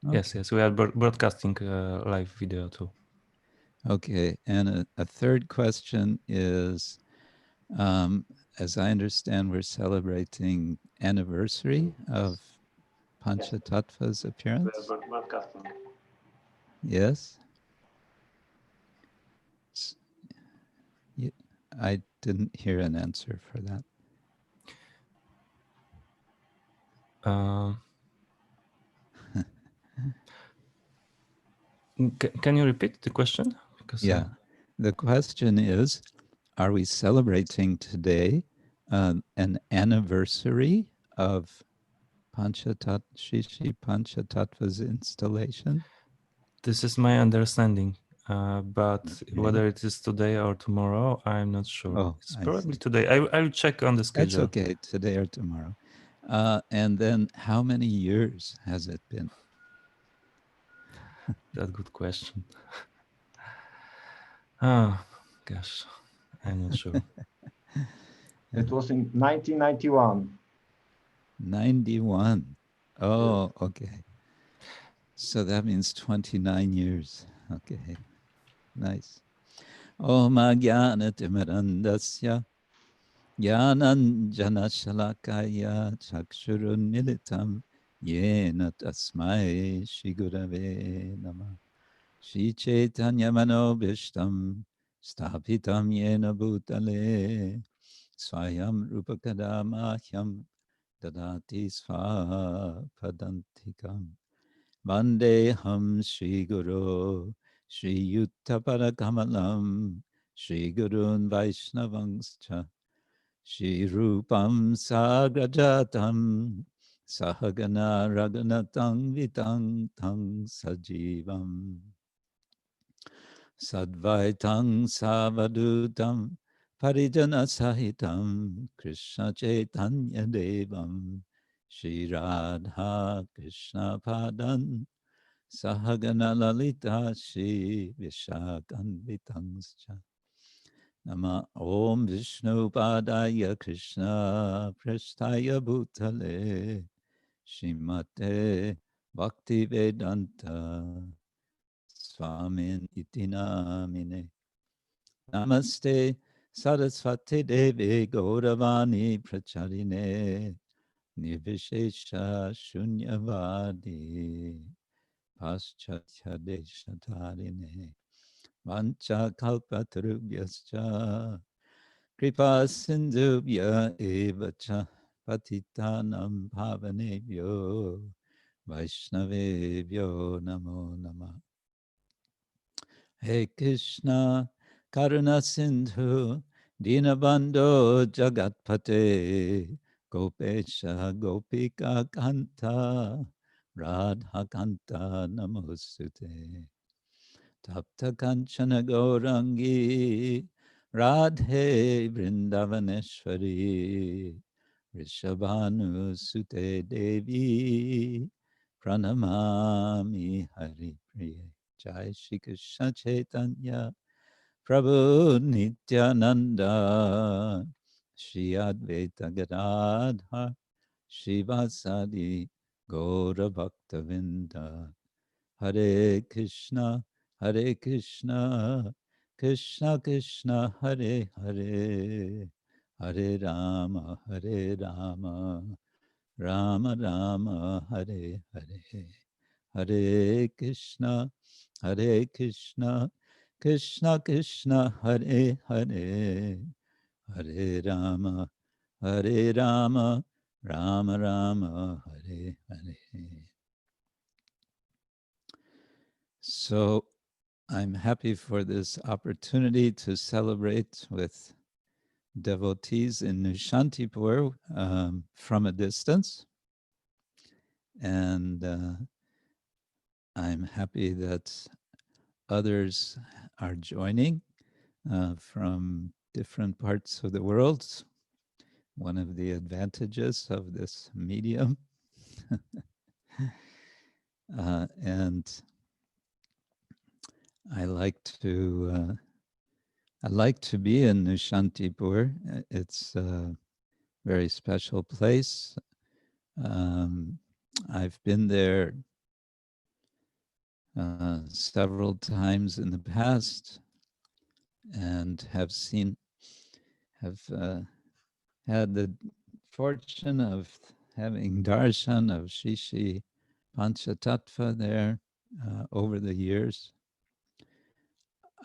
Okay. Yes, we are broadcasting live video too. Okay, and a third question is, as I understand, we're celebrating anniversary of Panca-tattva's appearance. Broadcasting. Yes. I didn't hear an answer for that. Can you repeat the question? Because yeah, the question is, are we celebrating today an anniversary of Shishi Panca-tattva's installation? this is my understanding, but Okay. whether it is today or tomorrow, I'm not sure. Oh, It's I probably see. today. I'll check on the That's schedule. okay, today or tomorrow. And then how many years has it been? That's a good question. Oh, gosh, I'm not sure. It was in 1991. 91. Oh, okay. So that means 29 years. Okay, nice. Om Jnana-timirandasya Jnananjana-shalakaya Chakshurunmilitam Yena Tasmai Shigurave Namah Shri Chaitanya Manobhishtam Stapitam Yena Bhutale Swayam Rupakadamahyam Dadati Svapadantikam Vandeham Shri Guru Shri Yuttapara Shri Gurun Vaishnavangscha Shri Rupam Sagrajatam Sahagana Raghunatang Vitang Tang Sajivam Sadvaitang Savadutam Parijana Sahitam Krishna Chaitanya Devam Shri Radha Krishna Padan Sahagana Lalita Shri Vishakanvitangscha Nama Om Vishnu Padaya Krishna Prasthaya Bhutale Shrimate Bhakti Vedanta Swamin Itinamine Namaste Saraswati Devi Gauravani Pracharine Nirvishesha Shunyavadi Paschatya Deshatarine Vancha Kalpatarubhyascha Kripa Sindhubhya Evacha Patitanam Bhavanebhyo Vaishnavebhyo Namo Namah. Hey Krishna Karuna Sindhu Dinabandho Jagatpate Gopesha Gopika Kanta Radha Kanta Namostute Tapta Kanchana Gaurangi Radhe Vrindavaneshwari Rishabhanu Sute Devi Pranamami Hari Priya Jai Shri Krishna Chaitanya Prabhu Nityananda Shri Advaita Gadadhar Shri Vasadi Gaura Bhaktavinda Hare Krishna Hare Krishna Krishna Krishna Hare Hare Hare Rama Hare Rama Rama Rama Hare Hare Hare Krishna Krishna Krishna Hare Hare Hare Rama Rama Rama Hare Hare. So I'm happy for this opportunity to celebrate with devotees in Nowe Śantipur from a distance. And I'm happy that others are joining from different parts of the world. One of the advantages of this medium. And I like to be in Nowe Śantipur. It's a very special place. I've been there several times in the past, and have had the fortune of having darshan of Shishi Pañca-tattva there over the years.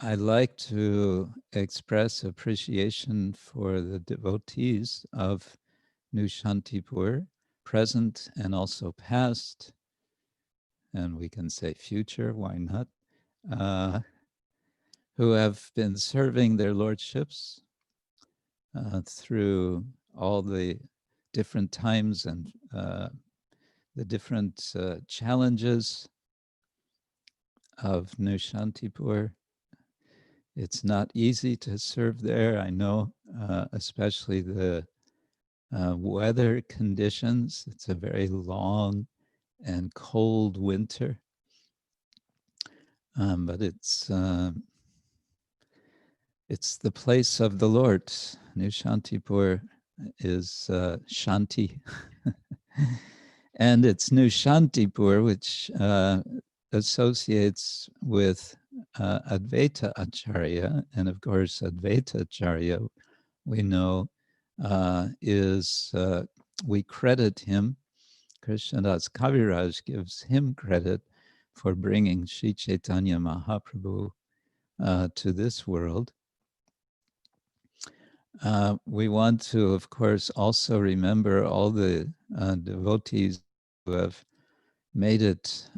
I like to express appreciation for the devotees of Nowe Śantipur, present and also past, and we can say future, why not, who have been serving their lordships through all the different times and the different challenges of Nowe Śantipur. It's not easy to serve there, I know, especially the weather conditions. It's a very long and cold winter, but it's the place of the Lord. Nowe Śantipur is Shanti. And it's Nowe Śantipur, which associates with Advaita Acharya. And of course, Advaita Acharya, we know, we credit him. Krishnadas Kaviraj gives him credit for bringing Sri Chaitanya Mahaprabhu to this world. We want to, of course, also remember all the devotees who have made it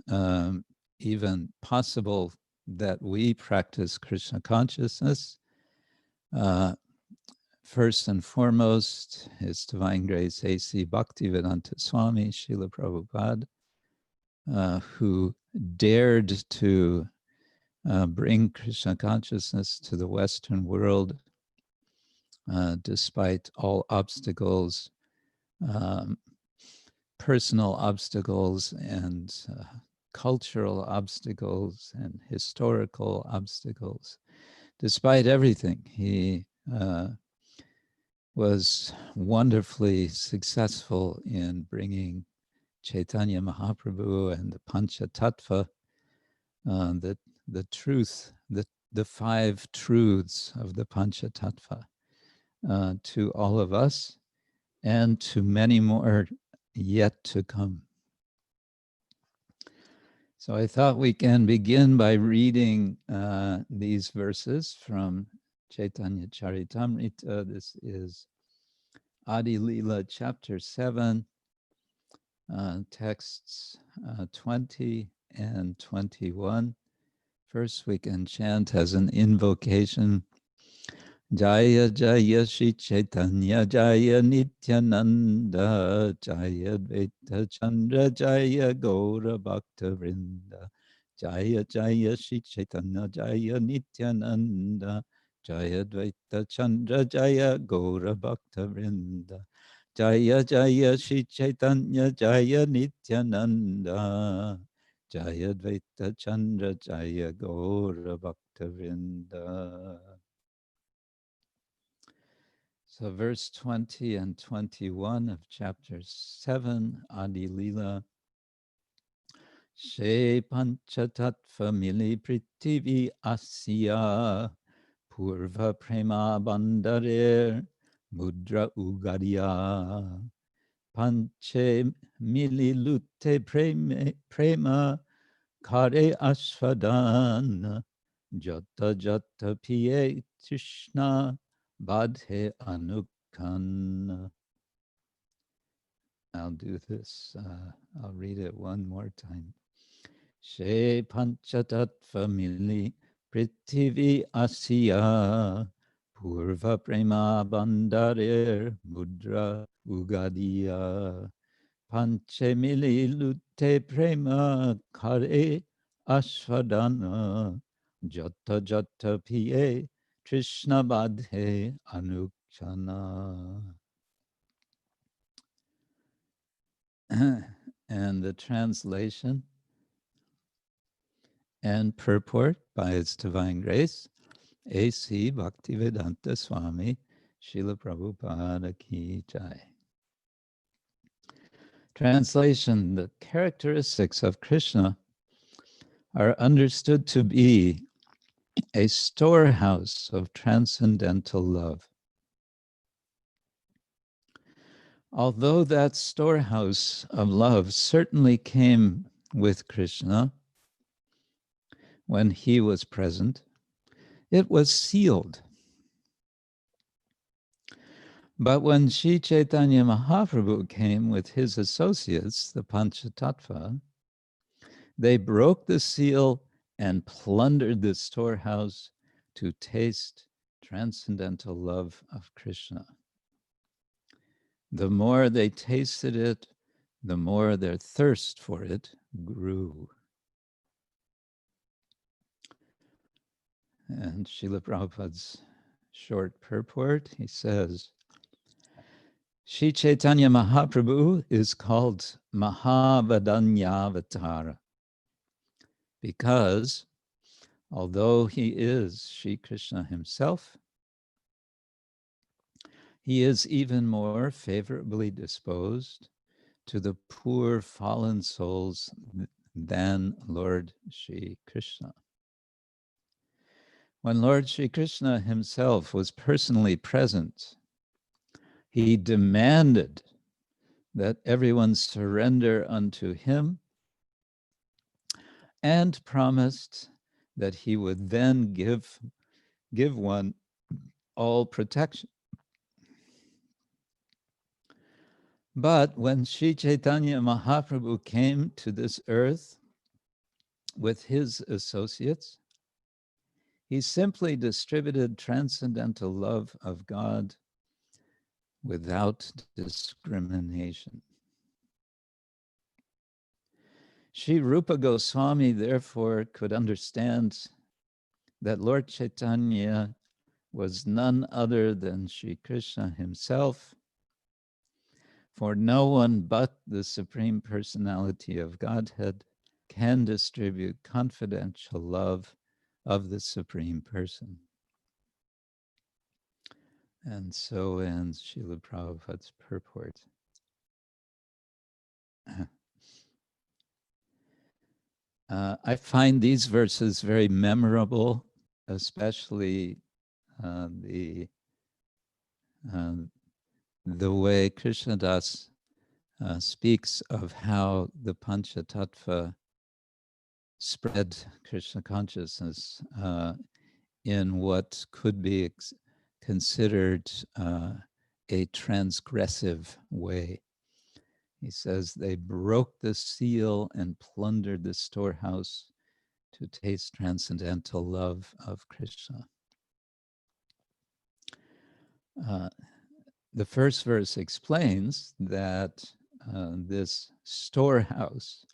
even possible that we practice Krishna consciousness. First and foremost, His Divine Grace A.C. Bhaktivedanta Swami, Srila Prabhupada, who dared to bring Krishna consciousness to the Western world despite all obstacles, personal obstacles and cultural obstacles and historical obstacles. Despite everything, he was wonderfully successful in bringing Chaitanya Mahaprabhu and the Pañca-tattva, the truth, the five truths of the Pañca-tattva to all of us and to many more yet to come. So I thought we can begin by reading these verses from Chaitanya Charitamrita. This is Adi Lila chapter 7, texts 20 and 21. First we can chant as an invocation, Jaya Jaya Shri Chaitanya Jaya Nityananda Jaya Advaita Chandra Jaya Gaura Bhakta Vrinda Jaya Jaya Shri Chaitanya Jaya Nityananda Jaya Advaita Chandra Jaya Gaura Bhakta Vrinda Jaya Jaya Shri Chaitanya Jaya Nityananda Jaya Advaita Chandra Jaya Gaura Bhakta Vrinda. So verse 20 and 21 of chapter 7, Adi Lila. She Pañca-tattva mili prithivi asya purva prema bandarer mudra ugadia panche mili lutte prema kare ashvadan jata jata piye Krishna Badhe Anukan. I'll do this. I'll read it one more time. She Pañca-tattva mili prithivi asya purva prema bandarer mudra ugadia panche mili lutte prema kare ashvadana jata jata piye Krishna Badhe Anukshana. And the translation and purport by His Divine Grace, A.C. Bhaktivedanta Swami, Srila Prabhupada Ki Jai. Translation: the characteristics of Krishna are understood to be a storehouse of transcendental love. Although that storehouse of love certainly came with Krishna when he was present, it was sealed. But when Sri Chaitanya Mahaprabhu came with his associates, the Pañca-tattva, they broke the seal and plundered the storehouse to taste transcendental love of Krishna. The more they tasted it, the more their thirst for it grew. And Srila Prabhupada's short purport, he says, Sri Chaitanya Mahaprabhu is called Mahavadanyavatar because although he is Sri Krishna himself, he is even more favorably disposed to the poor fallen souls than Lord Sri Krishna. When Lord Sri Krishna himself was personally present, he demanded that everyone surrender unto him and promised that he would then give one all protection. But when Sri Chaitanya Mahaprabhu came to this earth with his associates, he simply distributed transcendental love of God without discrimination. Sri Rupa Goswami therefore could understand that Lord Chaitanya was none other than Sri Krishna himself, for no one but the Supreme Personality of Godhead can distribute confidential love of the Supreme Person. And so ends Srila Prabhupada's purport. I find these verses very memorable, especially the way Krishnadas speaks of how the Panca-tattva spread Krishna consciousness in what could be considered a transgressive way. He says they broke the seal and plundered the storehouse to taste transcendental love of Krishna. The first verse explains that this storehouse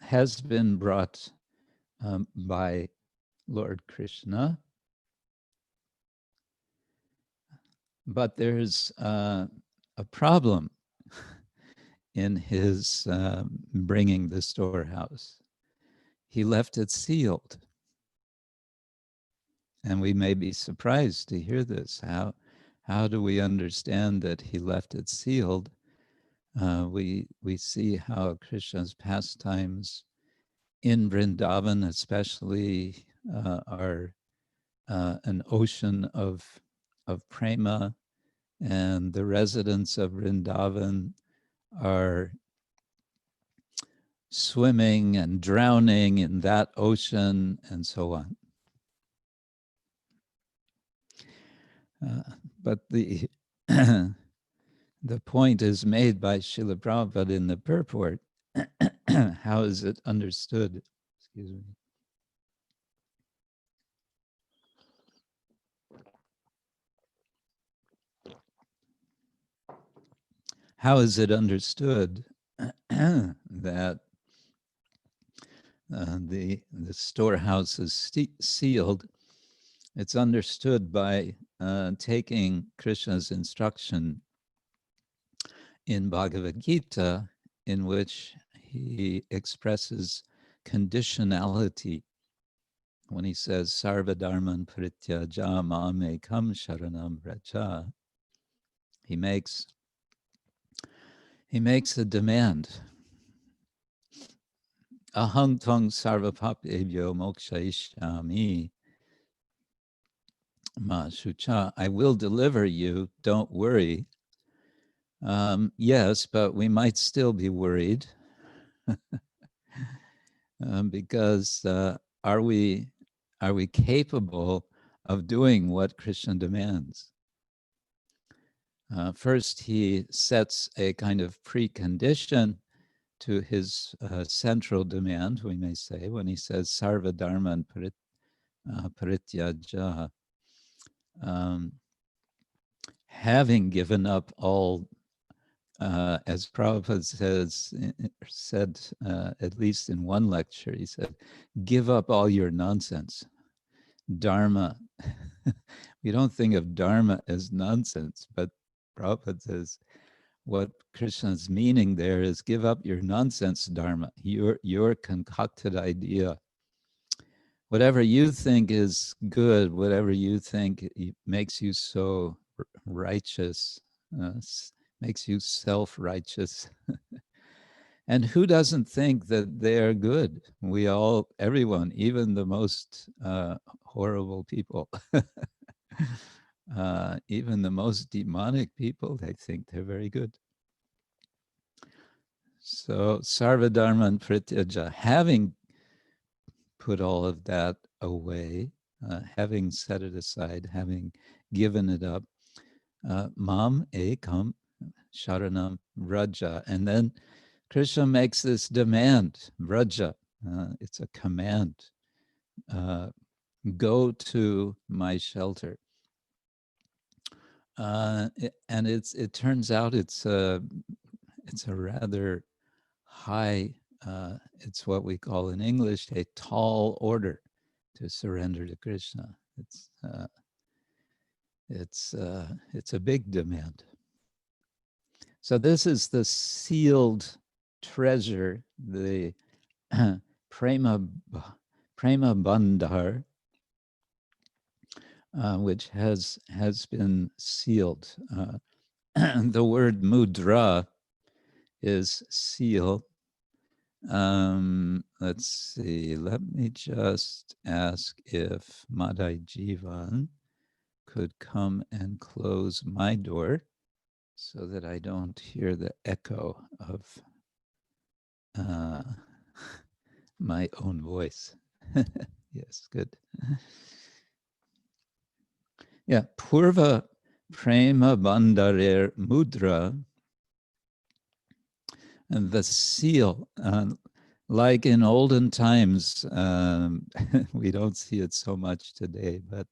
has been brought by Lord Krishna, but there's a problem in his bringing the storehouse. He left it sealed. And we may be surprised to hear this. How do we understand that he left it sealed? We see how Krishna's pastimes in Vrindavan especially are an ocean of prema, and the residents of Vrindavan are swimming and drowning in that ocean and so on. But the the point is made by Srila Prabhupada in the purport. How is it understood? Excuse me. How is it understood that the storehouse is sealed? It's understood by taking Krishna's instruction in Bhagavad Gita, in which he expresses conditionality when he says Sarva Dharman Prityaja Mamekam Sharanam Vraja. He makes a demand ahang tvang sarvapapebhyo mokshaishyami ma shucha. I will deliver you, don't worry. Yes, but we might still be worried because are we capable of doing what Krishna demands? First, he sets a kind of precondition to his central demand, we may say, when he says sarva dharman parityaja, having given up all, as Prabhupada said at least in one lecture, he said, give up all your nonsense. Dharma. We don't think of Dharma as nonsense, but Prabhupada says what Krishna's meaning there is give up your nonsense Dharma, your concocted idea. Whatever you think is good, whatever you think makes you so righteous, makes you self-righteous. And who doesn't think that they are good? We all, everyone, even the most horrible people, even the most demonic people, they think they're very good. So sarvadharman prityaja, having put all of that away, having set it aside, having given it up, mam ekam sharanam vraja. And then Krishna makes this demand, vraja, it's a command, go to my shelter. And it turns out it's a rather high, it's what we call in English a tall order to surrender to Krishna. It's a big demand. So this is the sealed treasure, the prema bandhar, which has been sealed. The word mudra is seal. Let's see, let me just ask if Madai Jivan could come and close my door so that I don't hear the echo of my own voice. Yes, good. Yeah, Purva Prema Bandarer Mudra, and the seal, like in olden times, we don't see it so much today, but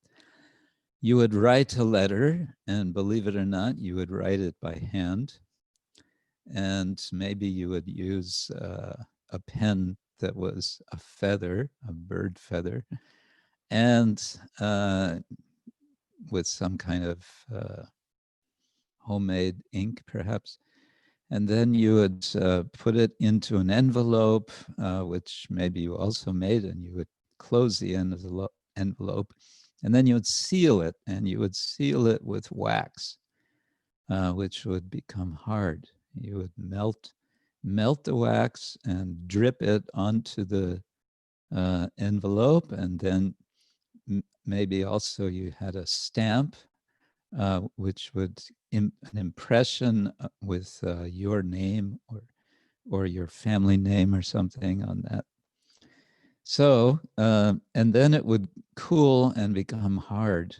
you would write a letter, and believe it or not, you would write it by hand, and maybe you would use a pen that was a feather, a bird feather, and with some kind of homemade ink, perhaps. And then you would put it into an envelope, which maybe you also made, and you would close the end of the envelope. And then you would seal it, and you would seal it with wax, which would become hard. You would melt the wax and drip it onto the envelope, and then maybe also you had a stamp, which would an impression with your name or your family name or something on that. So, and then it would cool and become hard.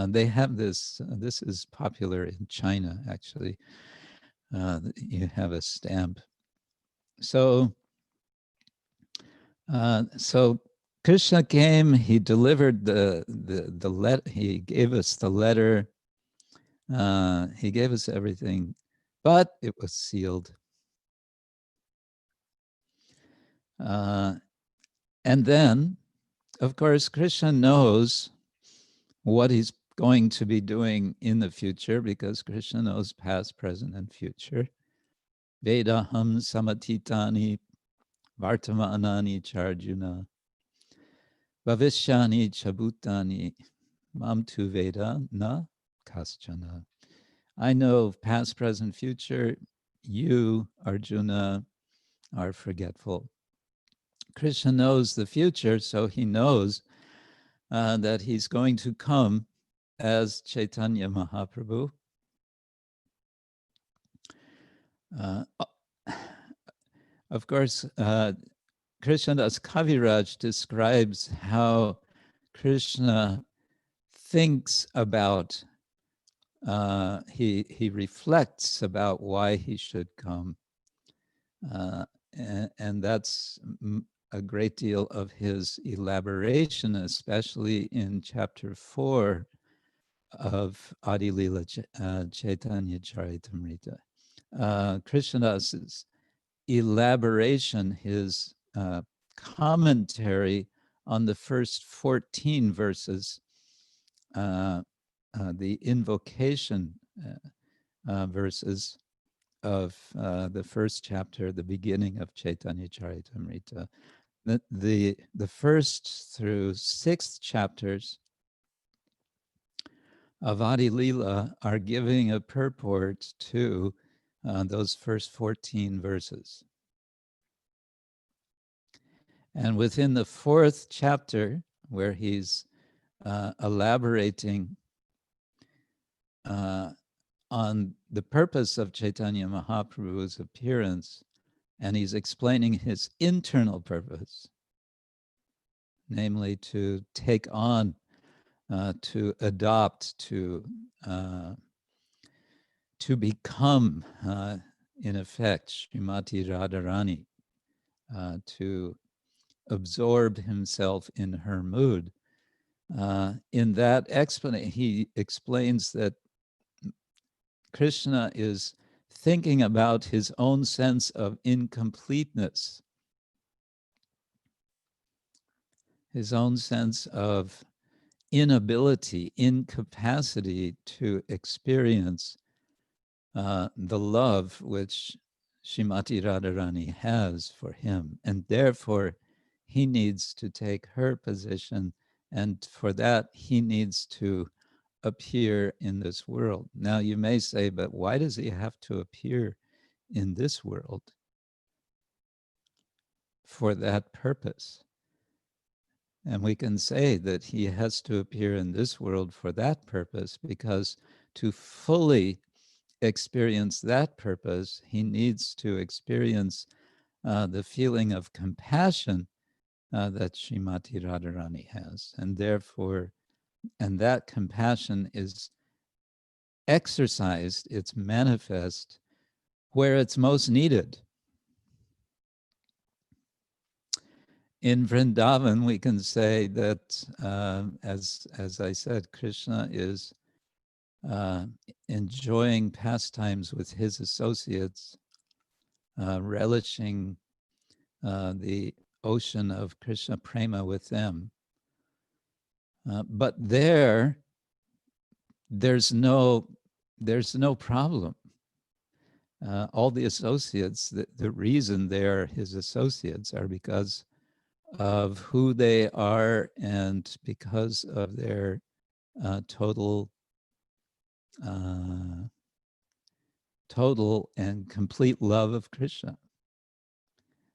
They have this, this is popular in China, actually. You have a stamp. So, so Krishna came, he delivered the letter, he gave us the letter, he gave us everything, but it was sealed. And then, of course, Krishna knows what he's going to be doing in the future because Krishna knows past, present, and future. Vedaham samatitani vartamanani charjuna bhavishyani chabutani mam tu veda na kaschana. I know past, present, future. You, Arjuna, are forgetful. Krishna knows the future, so he knows that he's going to come as Chaitanya Mahaprabhu. Of course, Krishnadas Kaviraj describes how Krishna thinks about, he reflects about why he should come. And that's a great deal of his elaboration, especially in chapter 4 of Adi Lila Chaitanya Charitamrita. Krishnadas's elaboration, his commentary on the first 14 verses, the invocation verses of the first chapter, the beginning of Chaitanya Charitamrita. The first through sixth chapters of Adi Lila are giving a purport to those first 14 verses. And within the fourth chapter, where he's elaborating on the purpose of Chaitanya Mahaprabhu's appearance, and he's explaining his internal purpose, namely to take on, to adopt, to become, in effect, Srimati Radharani, to absorb himself in her mood. In that explanation, he explains that Krishna is thinking about his own sense of incompleteness, his own sense of inability, incapacity to experience the love which Srimati Radharani has for him. And therefore, he needs to take her position, and for that, he needs to appear in this world. Now, you may say, but why does he have to appear in this world for that purpose? And we can say that he has to appear in this world for that purpose because to fully experience that purpose, he needs to experience the feeling of compassion that Srimati Radharani has. And therefore, and that compassion is exercised, it's manifest where it's most needed. In Vrindavan, we can say that, as I said, Krishna is enjoying pastimes with his associates, relishing the ocean of Krishna prema with them. But there's no problem. All the associates, the reason they're his associates are because of who they are and because of their total and complete love of Krishna.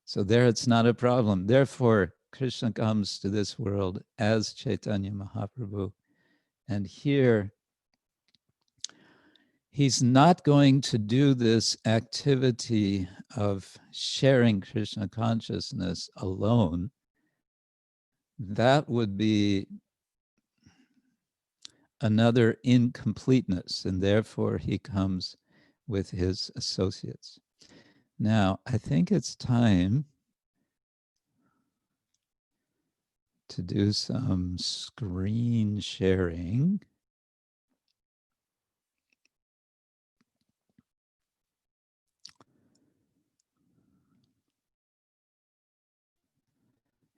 So there it's not a problem. Therefore, Krishna comes to this world as Chaitanya Mahaprabhu. And here, he's not going to do this activity of sharing Krishna consciousness alone. That would be another incompleteness, and therefore he comes with his associates. Now, I think it's time to do some screen sharing.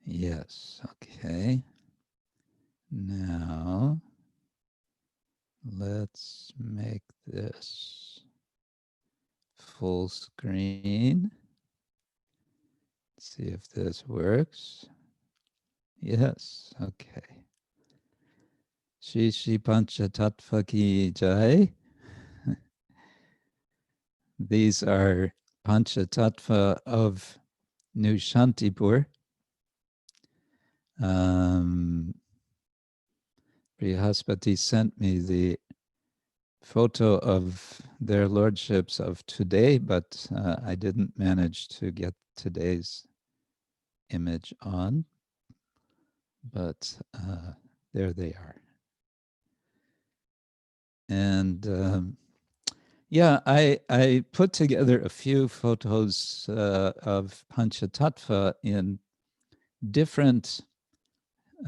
Yes, okay. Now, let's make this full screen. See if this works. Yes, okay. Shri Shri Panca-tattva ki jai. These are Panca-tattva of Nowe Śantipur. Brihaspati sent me the photo of their lordships of today, but I didn't manage to get today's image on, but there they are. And yeah, I put together a few photos of Panca-tattva in different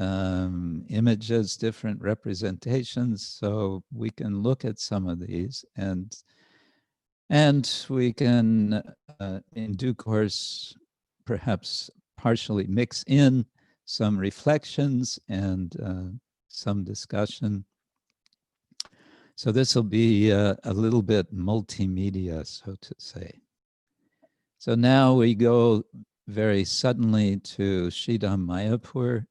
images, different representations, so we can look at some of these, and we can, in due course, perhaps partially mix in some reflections and some discussion. So this will be a little bit multimedia, so to say. So now we go very suddenly to Shridham Mayapur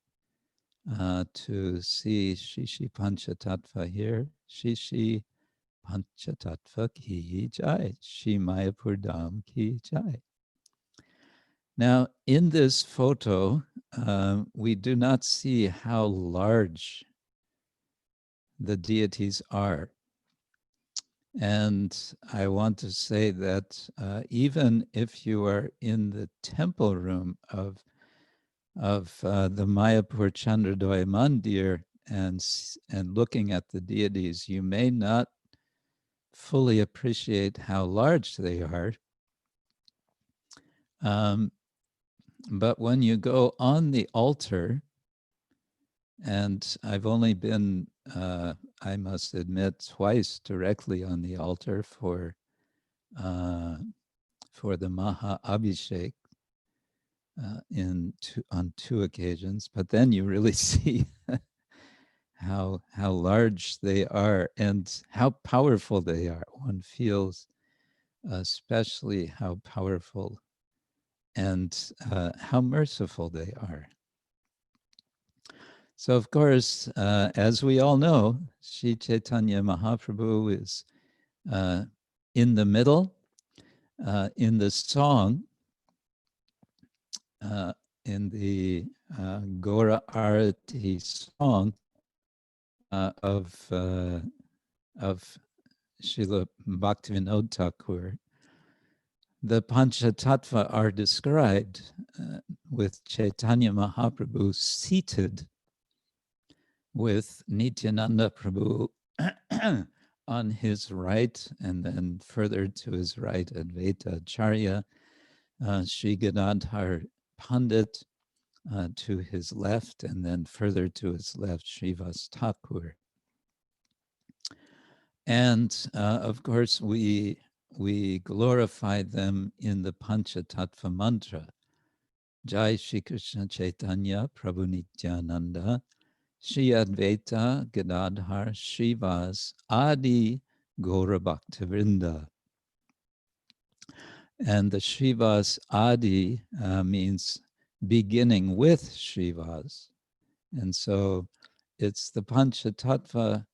to see Shishi Panca-tattva here. Shishi Panca-tattva ki jai, Shri Mayapur Dham ki jai. Now, in this photo, we do not see how large the deities are. And I want to say that even if you are in the temple room of the Mayapur Chandradoya Mandir and looking at the deities, you may not fully appreciate how large they are. But when you go on the altar, and I've only been, I must admit, twice directly on the altar for the Maha Abhishek on two occasions, but then you really see how large they are and how powerful they are. One feels especially how powerful and how merciful they are. So, of course, as we all know, Sri Chaitanya Mahaprabhu is in the middle. In the song, in the Gora Arati song of Srila Bhaktivinoda Thakur, the Panca-tattva are described with Chaitanya Mahaprabhu seated with Nityananda Prabhu on his right, and then further to his right, Advaita Acharya, Sri Gadadhar Pandit to his left, and then further to his left, Srivas Thakur. And of course, we glorify them in the Panca-tattva mantra. Jai Shri Krishna Chaitanya Prabhu Nityananda, Shri Advaita Gadadhar Srivas Adi Gaura Bhaktivinoda. And the Srivas Adi means beginning with Srivas. And so it's the Panca-tattva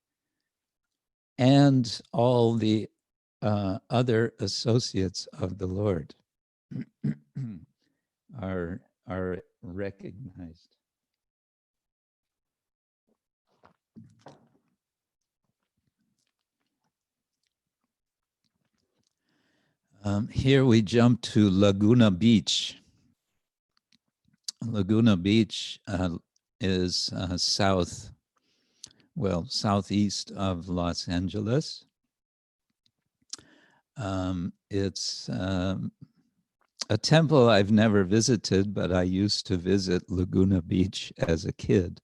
and all the other associates of the Lord are recognized. Here we jump to Laguna Beach. Laguna Beach is southeast of Los Angeles. It's a temple I've never visited, but I used to visit Laguna Beach as a kid.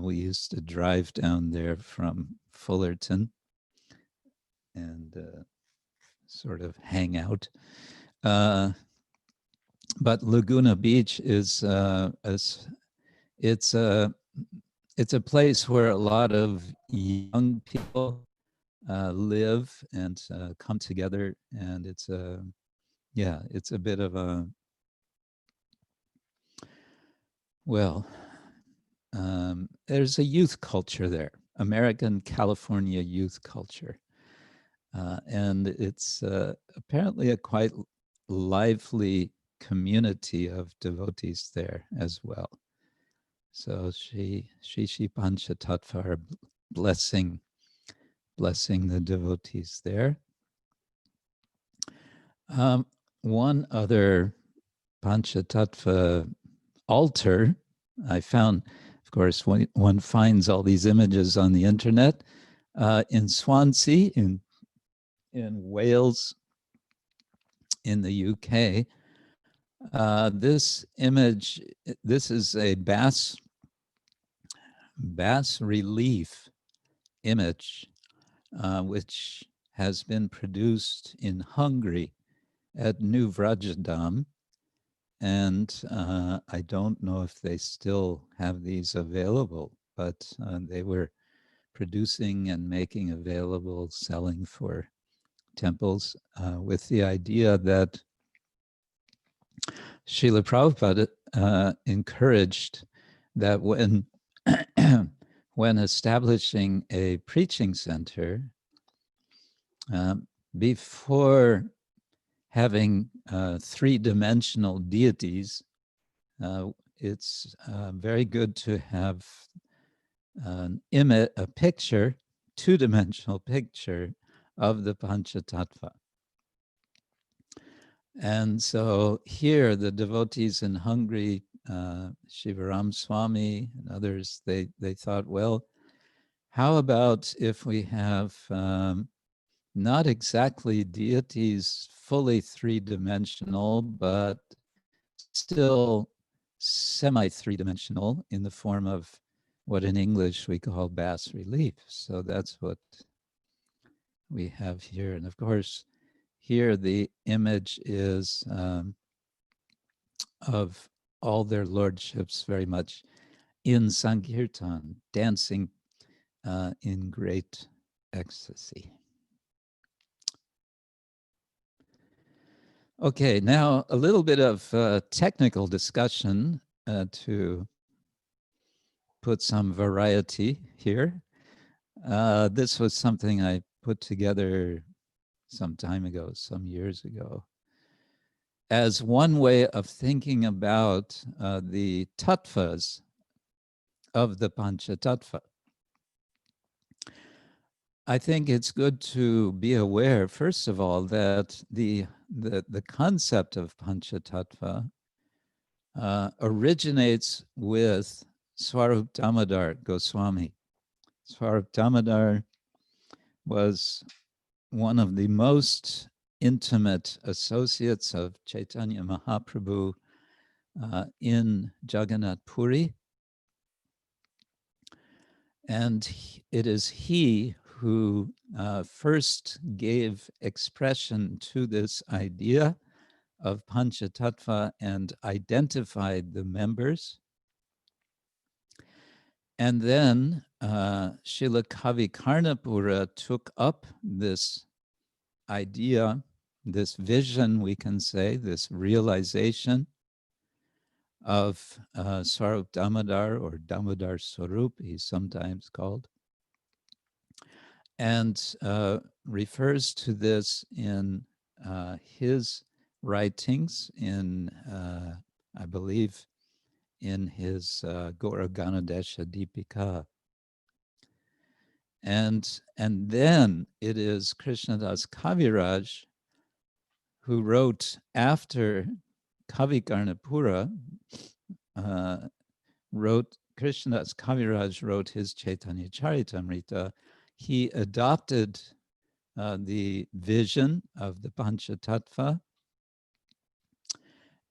We used to drive down there from Fullerton and sort of hang out. But Laguna Beach is it's a place where a lot of young people live and come together, and it's a bit of a there's a youth culture there, American California youth culture, and it's apparently a quite lively community of devotees there as well. So Shri Pañca-tattva are blessing the devotees there. One other Pañca-tattva altar I found, of course, one finds all these images on the internet, in Swansea, in Wales, in the UK. This image, this is a bas relief image, which has been produced in Hungary at New Vrajadam. And I don't know if they still have these available, but they were producing and making available, selling for temples, with the idea that Srila Prabhupada encouraged that when when establishing a preaching center, before having three-dimensional deities, it's very good to have a picture, two-dimensional picture of the Panca-tattva. And so here, the devotees in Hungary, Shivaram Swami and others, they thought, well, how about if we have not exactly deities fully three-dimensional, but still semi-three-dimensional in the form of what in English we call bas relief. So that's what we have here. And of course, here the image is of all their lordships very much in Sankirtan, dancing in great ecstasy. Okay, now a little bit of technical discussion to put some variety here. This was something I put together some time ago, some years ago, as one way of thinking about the tattvas of the Panca-tattva. I think it's good to be aware, first of all, that the concept of Panca-tattva originates with Swarup Damodar Goswami. Swarup Damodar was one of the most intimate associates of Chaitanya Mahaprabhu in Jagannath Puri. And it is he who first gave expression to this idea of Panca-tattva and identified the members. And then Srila Kavi Karnapura took up this idea, this vision, we can say, this realization of Swarup Damodar, or Damodar Swarup, he's sometimes called, and refers to this in his writings, in, I believe, in his Gaura Ganadesha Deepika. And then it is Krishnadas Kaviraj who wrote after Kavi Karnapura, Krishnadas Kaviraj wrote his Chaitanya Charitamrita. He adopted the vision of the Panca-tattva,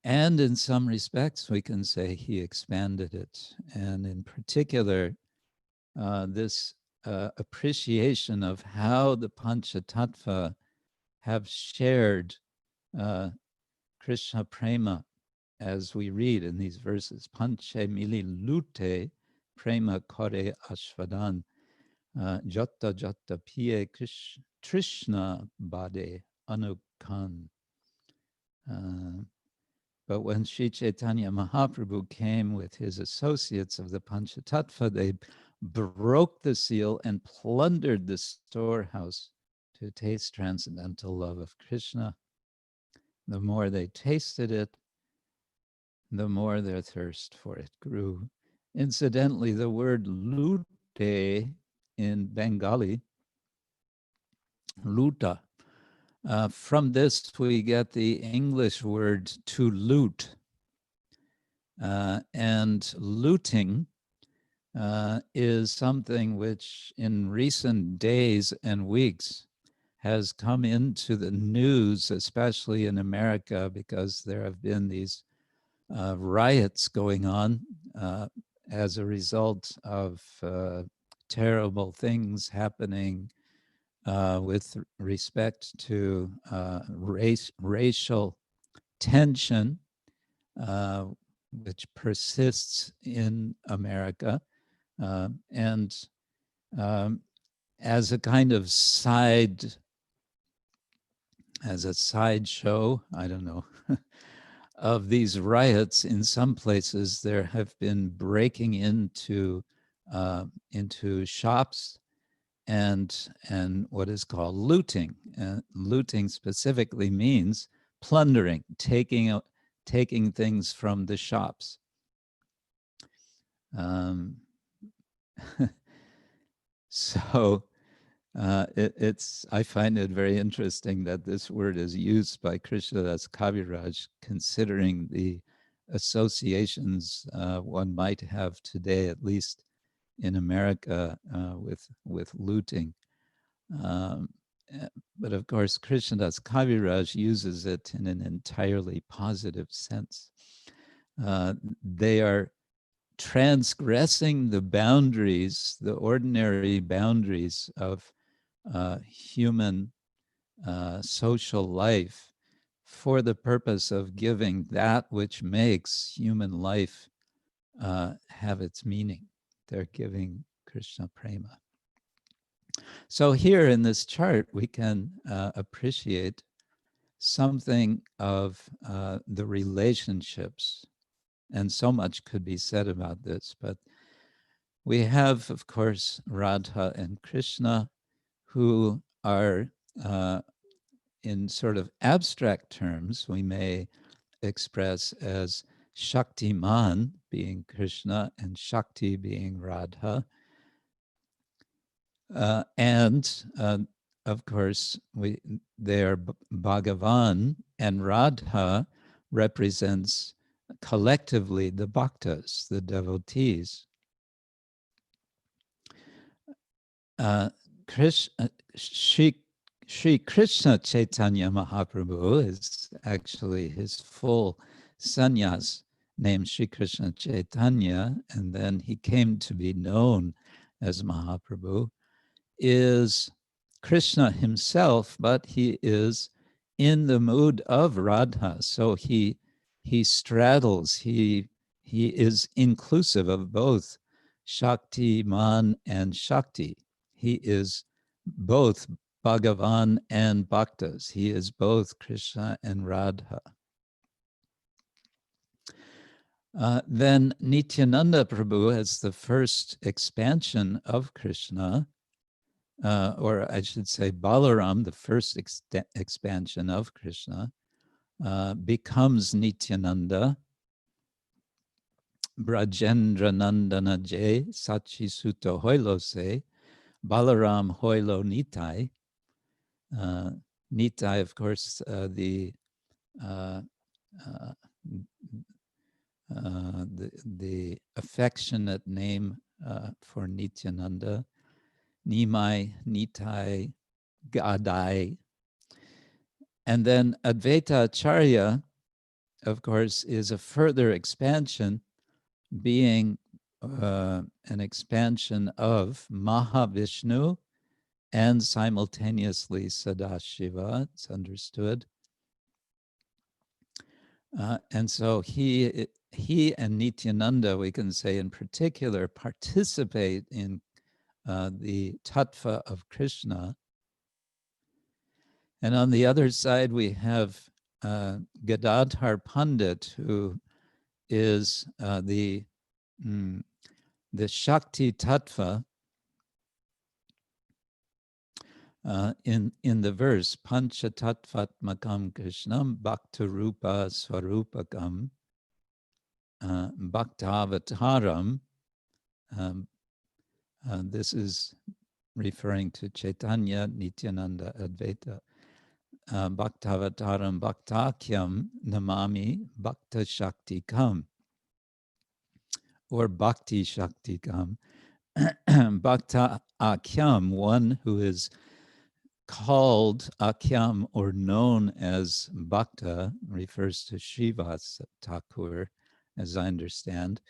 and in some respects we can say he expanded it. And in particular, this appreciation of how the Panca-tattva have shared Krishna prema, as we read in these verses, Panche mili lute prema kore ashvadan, jatta jatta piye Krishna bade anukan. But when Sri Chaitanya Mahaprabhu came with his associates of the Panca-tattva, they broke the seal and plundered the storehouse to taste transcendental love of Krishna. The more they tasted it, the more their thirst for it grew. Incidentally, the word lute in Bengali, luta, from this we get the English word to loot. And looting is something which in recent days and weeks has come into the news, especially in America, because there have been these riots going on as a result of terrible things happening with respect to racial tension, which persists in America. And as a kind of sideshow, I don't know, of these riots, in some places there have been breaking into shops and what is called looting. Looting specifically means plundering, taking things from the shops. So I find it very interesting that this word is used by Krishnadas Kaviraj, considering the associations one might have today, at least in America, with looting. But of course, Krishnadas Kaviraj uses it in an entirely positive sense. They are transgressing the boundaries, the ordinary boundaries of human social life for the purpose of giving that which makes human life have its meaning. They're giving Krishna prema. So here in this chart, we can appreciate something of the relationships, and so much could be said about this, but we have, of course, Radha and Krishna, who are, in sort of abstract terms, we may express as Shaktiman being Krishna and Shakti being Radha. And of course, they are Bhagavan, and Radha represents collectively the bhaktas, the devotees. Sri Krishna Chaitanya Mahaprabhu is actually his full sannyas named Sri Krishna Chaitanya, and then he came to be known as Mahaprabhu, is Krishna himself, but he is in the mood of Radha. So he straddles, he is inclusive of both Shakti, Man, and Shakti. He is both Bhagavan and Bhaktas. He is both Krishna and Radha. Then Nityananda Prabhu as the first expansion of Krishna, or I should say Balaram, the first expansion of Krishna, becomes Nityananda. Brajendra Nandana Jay, Sachi Suto Hoilo Se, Balaram Hoilo Nitai. Nitai, of course, the affectionate name for Nityananda. Nimai, Nitai, Gadai. And then Advaita Acharya, of course, is a further expansion, being an expansion of Mahavishnu and simultaneously Sadashiva, it's understood. And so he and Nityananda, we can say in particular, participate in the tattva of Krishna. And on the other side, we have Gadadhar Pandit, who is the Shakti Tattva, in the verse, Pañca-tattvatmakam Krishnam Bhaktarupa Swarupakam Bhaktavataram. This is referring to Chaitanya, Nityananda, Advaita. Bhaktavataram Bhaktakyam Namami Bhakta Shaktikam, or Bhakti Shaktikam. Bhakta Akyam, one who is called Akyam or known as Bhakta, refers to Srivas Thakur, as I understand,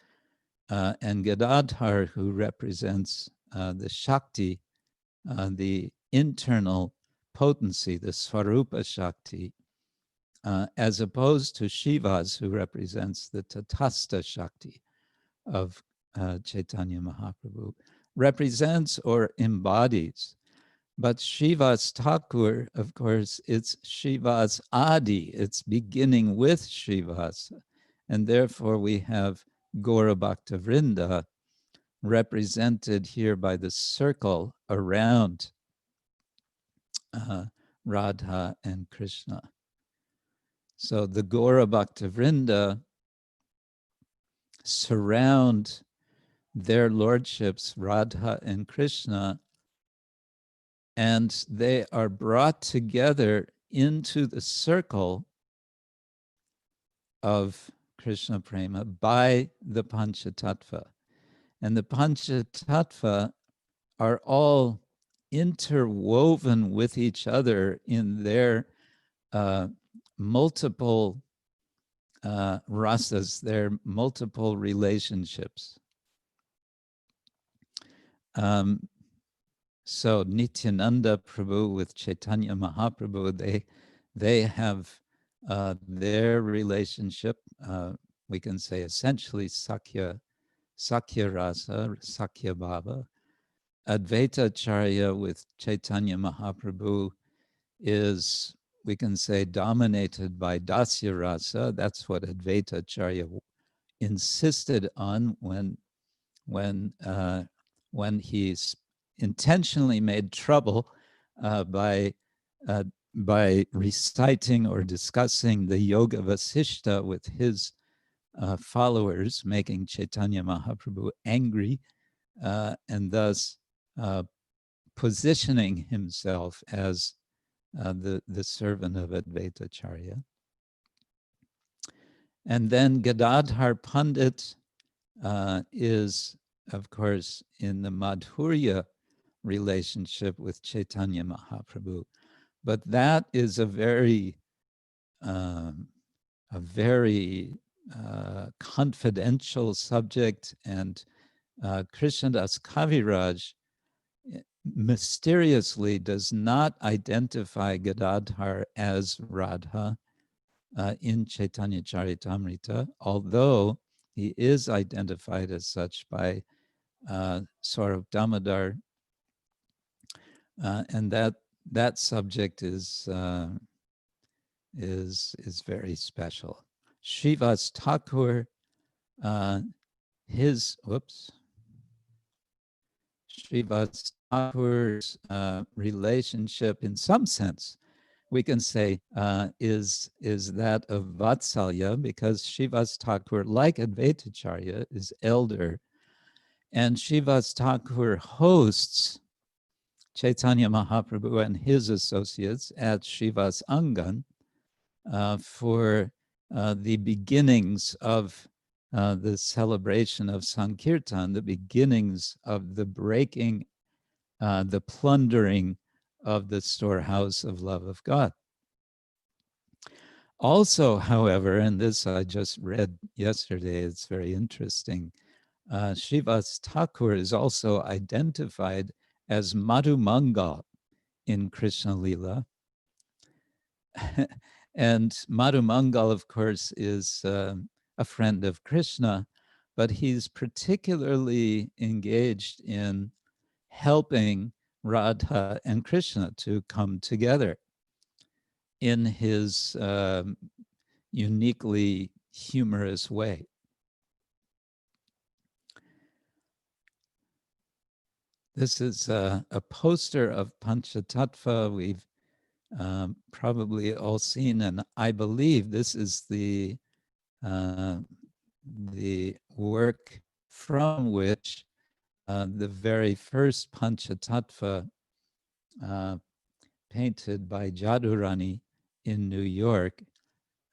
and Gadadhar, who represents the Shakti, the internal potency, the Swarupa Shakti, as opposed to Shivas, who represents the Tatastha Shakti of Chaitanya Mahaprabhu, represents or embodies. But Srivas Thakur, of course, it's Srivas Adi, it's beginning with Srivas. And therefore we have Gaura Bhakta Vrinda represented here by the circle around Radha and Krishna. So the Gaura Bhakta Vrinda surround their lordships, Radha and Krishna, and they are brought together into the circle of Krishna Prema by the Pañca-tattva. And the Pañca-tattva are all interwoven with each other in their multiple rasas, their multiple relationships. So Nityananda Prabhu with Chaitanya Mahaprabhu, they have their relationship, we can say essentially Sakya Rasa, Sakya Bhava. Advaita Acharya with Chaitanya Mahaprabhu is, we can say, dominated by Dasya Rasa. That's what Advaita Acharya insisted on when he's intentionally made trouble by reciting or discussing the Yoga Vasishta with his followers, making Chaitanya Mahaprabhu angry, and thus positioning himself as the servant of Advaita Acharya. And then Gadadhar Pandit is, of course, in the Madhurya relationship with Chaitanya Mahaprabhu. But that is a very confidential subject, and Krishnadas Kaviraj mysteriously does not identify Gadadhar as Radha in Chaitanya Charitamrita, although he is identified as such by Saurabh Damodar, and that subject is very special. Srivas Thakur, Srivas Thakur's relationship, in some sense, we can say, is that of Vatsalya, because Srivas Thakur, like Advaita Acharya, is elder, and Srivas Thakur hosts Chaitanya Mahaprabhu and his associates at Srivas Angan for the beginnings of the celebration of Sankirtan, the beginnings of the breaking, the plundering of the storehouse of love of God. Also, however, and this I just read yesterday, it's very interesting, Srivas Thakur is also identified as Madhu Mangal in Krishna Lila. And Madhu Mangal, of course, is a friend of Krishna, but he's particularly engaged in helping Radha and Krishna to come together in his uniquely humorous way. This is a poster of Panca-tattva. We've probably all seen, and I believe this is the work from which the very first Panca-tattva painted by Jadurani in New York,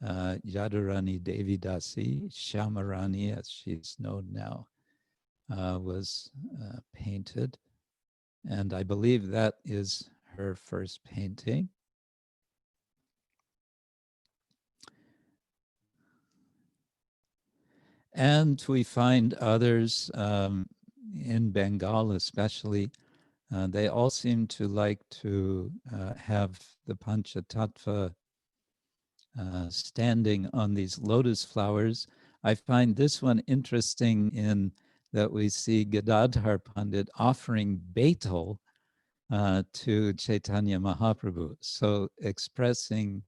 Jadurani Devidasi, Shyamarani as she's known now, was painted. And I believe that is her first painting. And we find others in Bengal especially. They all seem to like to have the Panca-tattva standing on these lotus flowers. I find this one interesting in that we see Gadadhar Pandit offering betel to Chaitanya Mahaprabhu. So expressing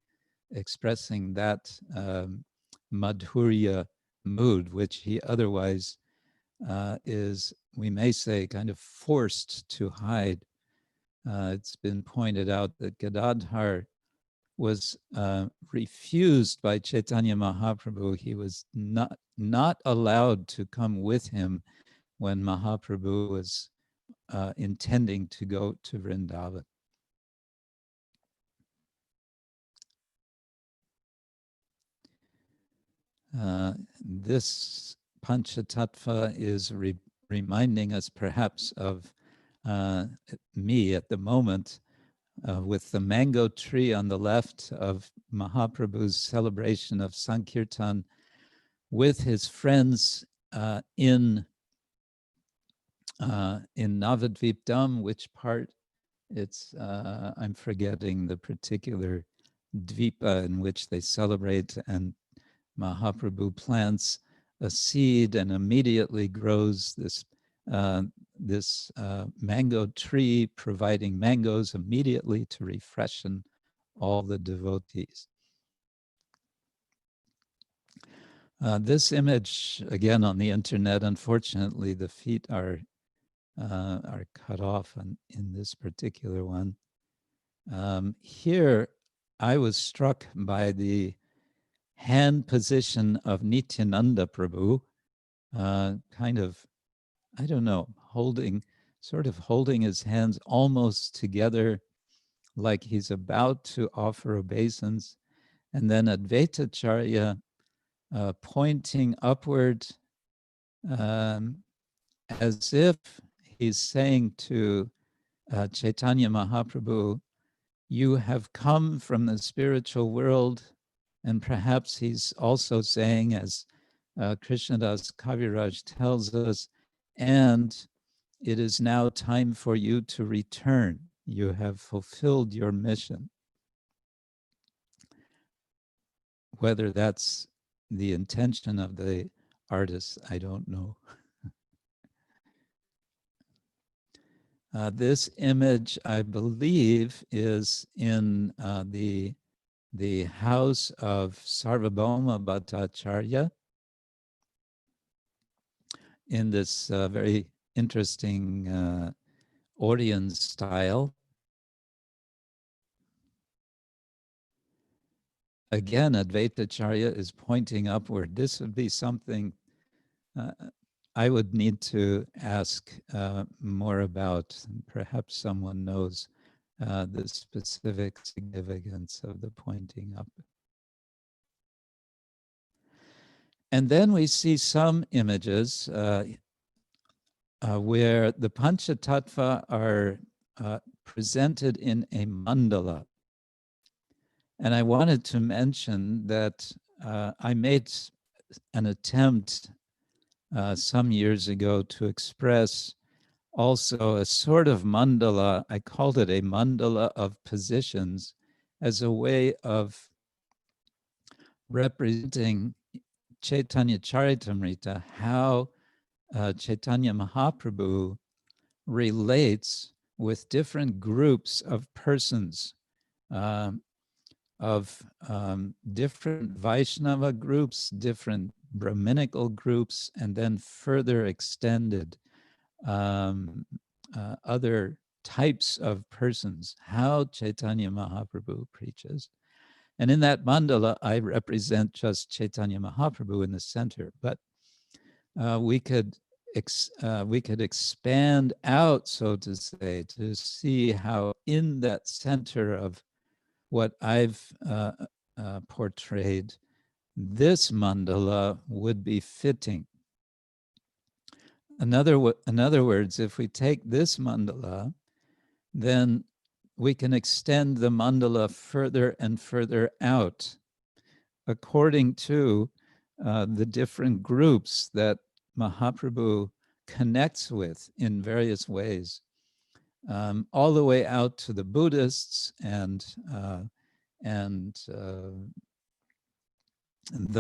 that madhurya mood, which he otherwise is, we may say, kind of forced to hide. It's been pointed out that Gadadhar was refused by Chaitanya Mahaprabhu. He was not allowed to come with him when Mahaprabhu was intending to go to Vrindavan. This Panca-tattva is reminding us perhaps of me at the moment, with the mango tree on the left of Mahaprabhu's celebration of Sankirtan with his friends in Navadvip Dham. Which part? It's, I'm forgetting the particular dvipa in which they celebrate, and Mahaprabhu plants a seed and immediately grows this mango tree, providing mangoes immediately to refreshen all the devotees. This image, again on the internet, unfortunately the feet are cut off in this particular one. Here I was struck by the hand position of Nityananda Prabhu, kind of, I don't know, sort of holding his hands almost together like he's about to offer obeisance. And then Advaitacharya pointing upward as if he's saying to Chaitanya Mahaprabhu, you have come from the spiritual world. And perhaps he's also saying, as Krishnadas Kaviraj tells us, and it is now time for you to return. You have fulfilled your mission. Whether that's the intention of the artist, I don't know. This image, I believe, is in the house of Sarvabhauma Bhattacharya in this very interesting Orient style. Again, Advaitacharya is pointing upward. This would be something I would need to ask more about. Perhaps someone knows the specific significance of the pointing up. And then we see some images where the Panca-tattva are presented in a mandala. And I wanted to mention that I made an attempt some years ago to express also a sort of mandala. I called it a mandala of positions as a way of representing Chaitanya Charitamrita, how Chaitanya Mahaprabhu relates with different groups of persons, of different Vaishnava groups, different Brahminical groups, and then further extended other types of persons, how Chaitanya Mahaprabhu preaches. And in that mandala, I represent just Chaitanya Mahaprabhu in the center, but we could expand out, so to say, to see how in that center of what I've portrayed, this mandala would be fitting. In other words, if we take this mandala, then we can extend the mandala further and further out according to the different groups that Mahaprabhu connects with in various ways, all the way out to the Buddhists and the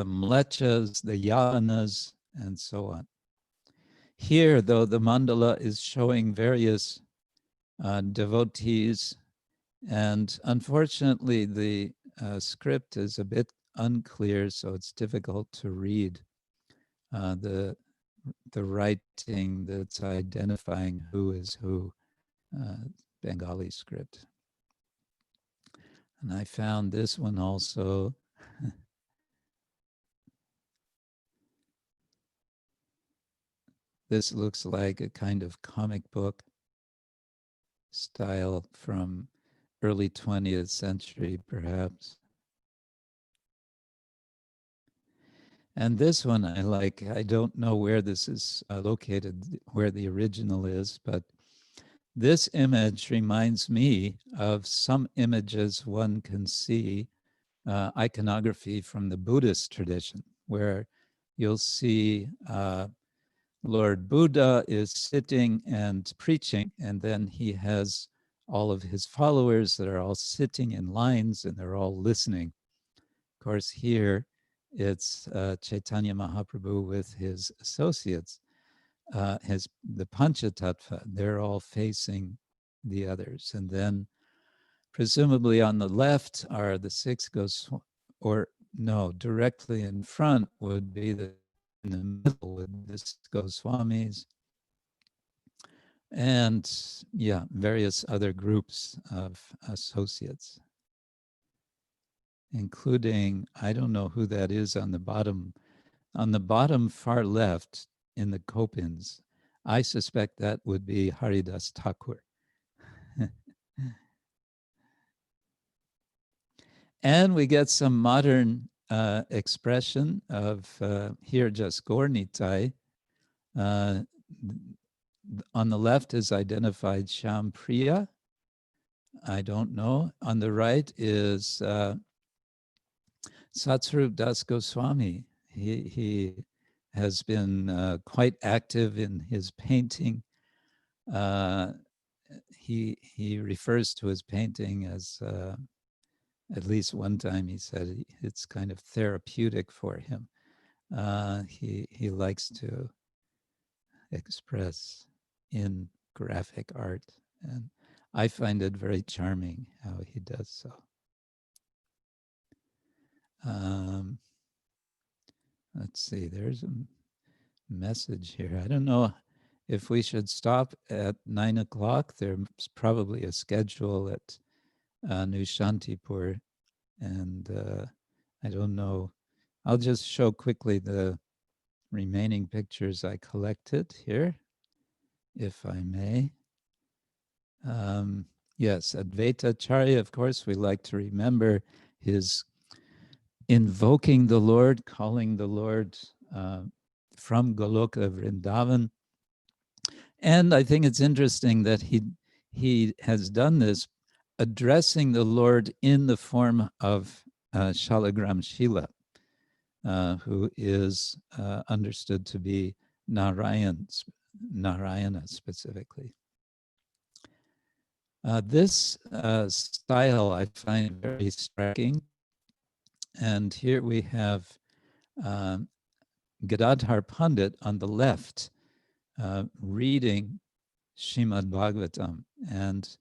Mlechas, the Yavanas, and so on. Here, though, the mandala is showing various devotees, and unfortunately, the script is a bit unclear, so it's difficult to read the writing that's identifying who is who, Bengali script. And I found this one also. This looks like a kind of comic book style from early 20th century, perhaps. And this one I like. I don't know where this is located, where the original is, but this image reminds me of some images one can see, iconography from the Buddhist tradition, where you'll see Lord Buddha is sitting and preaching, and then he has all of his followers that are all sitting in lines and they're all listening. Of course, here it's Chaitanya Mahaprabhu with his associates, the Panca-tattva. They're all facing the others. And then presumably on the left are the six or no, directly in front would be in the middle with the Goswamis, and yeah, various other groups of associates, including, I don't know who that is on the bottom far left in the Kopins. I suspect that would be Haridas Thakur. And we get some modern expression of here just Gornitai. On the left is identified Shampriya. I don't know. On the right is Satsvarup Das Goswami. He has been quite active in his painting. He refers to his painting as at least one time he said it's kind of therapeutic for him. He likes to express in graphic art, and I find it very charming how he does so. Let's see, there's a message here. I don't know if we should stop at 9 o'clock. There's probably a schedule at Nowe Śantipur, and I don't know. I'll just show quickly the remaining pictures I collected here, if I may. Yes, Advaita Acharya, of course, we like to remember his invoking the Lord, calling the Lord from Goloka Vrindavan. And I think it's interesting that he has done this addressing the Lord in the form of Shalagram Shila, who is understood to be Narayana specifically. This style I find very striking. And here we have Gadadhar Pandit on the left reading Srimad Bhagavatam, and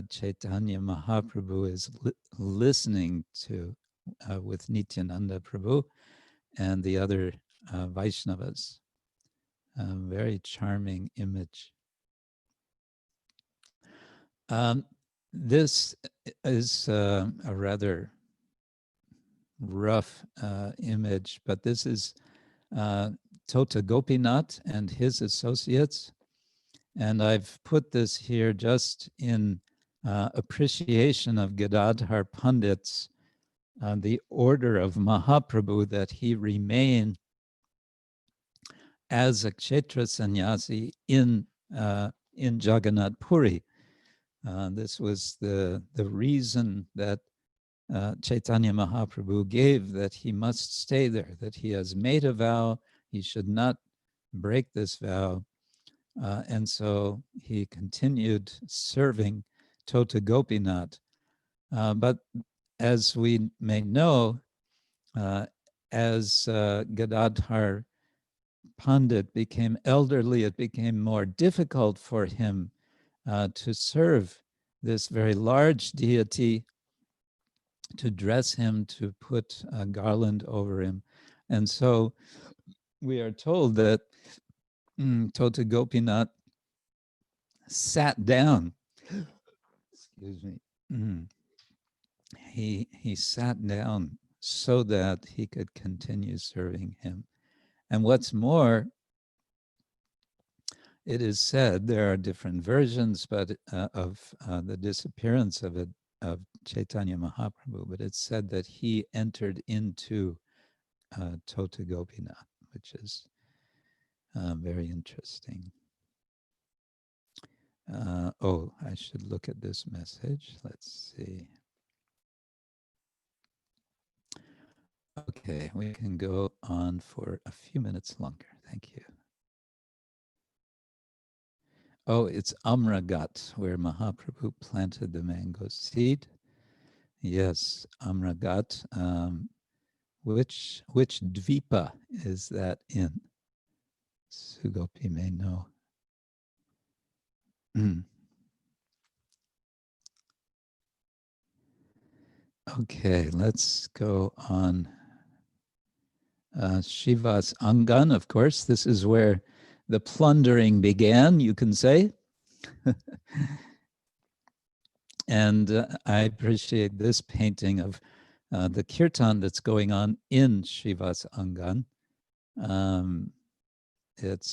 Chaitanya Mahaprabhu is listening to with Nityananda Prabhu and the other Vaishnavas. Very charming image. This is a rather rough image, but this is Tota Gopinath and his associates. And I've put this here just in appreciation of Gadadhar Pandit's the order of Mahaprabhu, that he remain as a Kshetra sannyasi in Jagannath Puri. This was the reason that Chaitanya Mahaprabhu gave, that he must stay there, that he has made a vow, he should not break this vow. And so he continued serving Tota Gopinath. But as we may know, as Gadadhar Pandit became elderly, it became more difficult for him to serve this very large deity, to dress him, to put a garland over him. And so we are told that Tota Gopinath sat down. Excuse me. He sat down so that he could continue serving him. And what's more, it is said, there are different versions but of the disappearance of Chaitanya Mahaprabhu, but it's said that he entered into Tota Gopinath, which is very interesting. Oh, I should look at this message. Let's see. Okay, we can go on for a few minutes longer. Thank you. Oh, it's Amragat, where Mahaprabhu planted the mango seed. Yes, Amragat. Which dvipa is that in? Sugopi may know. Okay, let's go on. Shiva's Angan, of course, this is where the plundering began, you can say. And I appreciate this painting of the kirtan that's going on in Shiva's Angan. It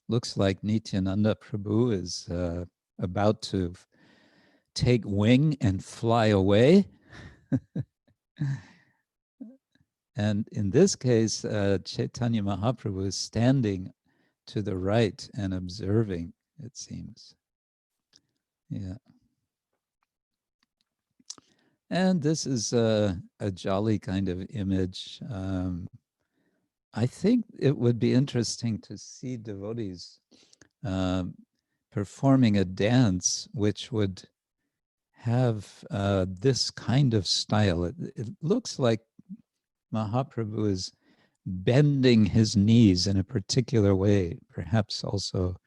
looks like Nityananda Prabhu is about to take wing and fly away. And in this case, Chaitanya Mahaprabhu is standing to the right and observing, it seems. Yeah. And this is a jolly kind of image. I think it would be interesting to see devotees performing a dance which would have this kind of style. It looks like Mahaprabhu is bending his knees in a particular way, perhaps also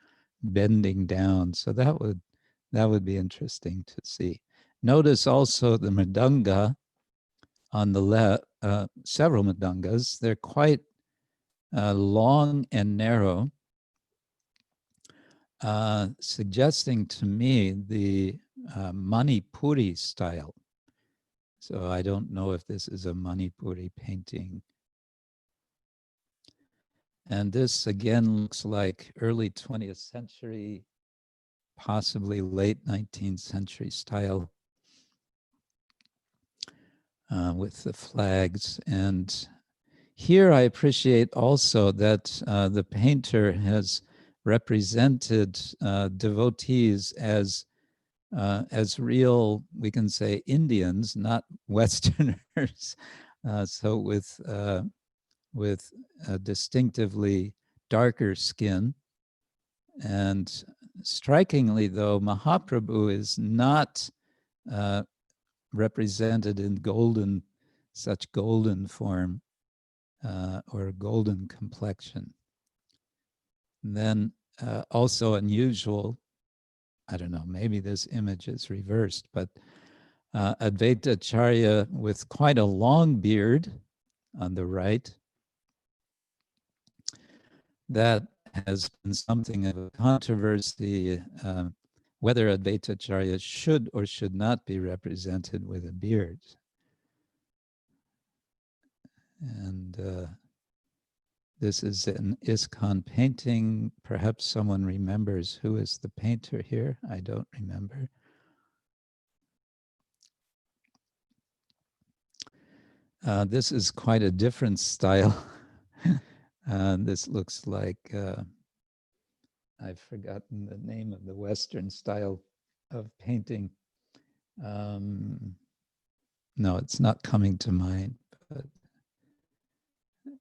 bending down. So that would be interesting to see. Notice also the mridanga on the left, several mridangas. They're quite long and narrow, suggesting to me the Manipuri style. So I don't know if this is a Manipuri painting. And this again looks like early 20th century, possibly late 19th century style with the flags. And here I appreciate also that the painter has represented devotees as real, we can say, Indians, not Westerners. So with a distinctively darker skin. And strikingly, though, Mahaprabhu is not represented in such golden form or golden complexion. And then also unusual, I don't know, maybe this image is reversed, but Advaita Acharya with quite a long beard on the right. That has been something of a controversy. whether Advaitacharya should or should not be represented with a beard. And this is an ISKCON painting. Perhaps someone remembers who is the painter here. I don't remember. This is quite a different style. This looks like, I've forgotten the name of the Western style of painting. No, it's not coming to mind, but an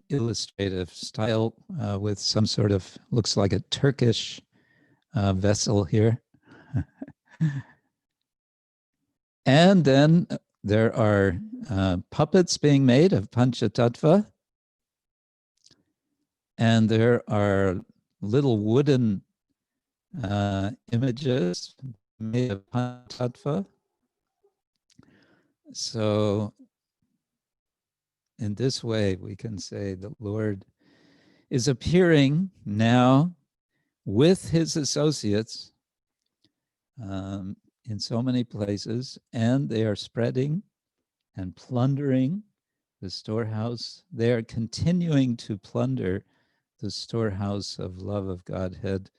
illustrative style with some sort of, looks like a Turkish vessel here. And then there are puppets being made of Panca Tattva. And there are little wooden images made of Panca Tattva. So in this way, we can say the Lord is appearing now with his associates in so many places, and they are spreading and plundering the storehouse. They are continuing to plunder the storehouse of love of Godhead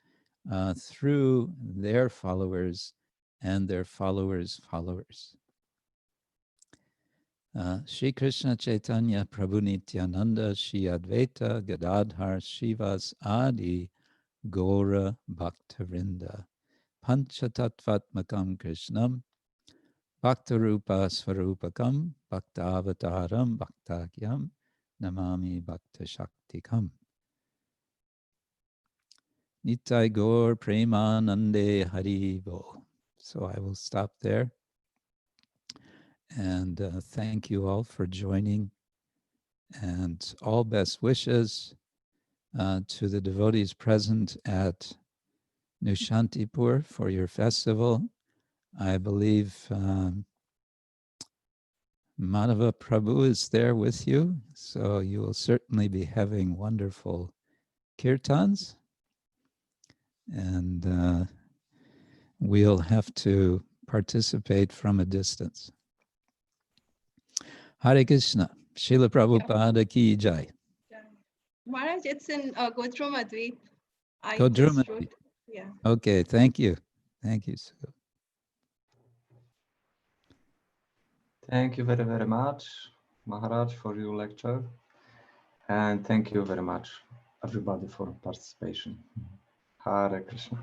through their followers and their followers' followers. Shri Krishna Chaitanya Prabhu Nityananda Shri Advaita Gadadhar Shivas Adi Gora Bhaktavinda Pancha-tattvatmakam Krishnam Bhaktarupa Svarupakam Bhaktavataram Bhaktakyam Namami Bhakta Shaktikam. Nitai Gaur Premanande Haribo. So I will stop there. And thank you all for joining. And all best wishes to the devotees present at Nowe Śantipur for your festival. I believe Madhava Prabhu is there with you, so you will certainly be having wonderful kirtans. And we'll have to participate from a distance. Hare Krishna. Srila Prabhupada ki jai. Maharaj, it's in Godrumadweep. Godrumadweep. Yeah. Okay, thank you. Thank you. Thank you very, very much, Maharaj, for your lecture. And thank you very much, everybody, for participation. Hare Krishna.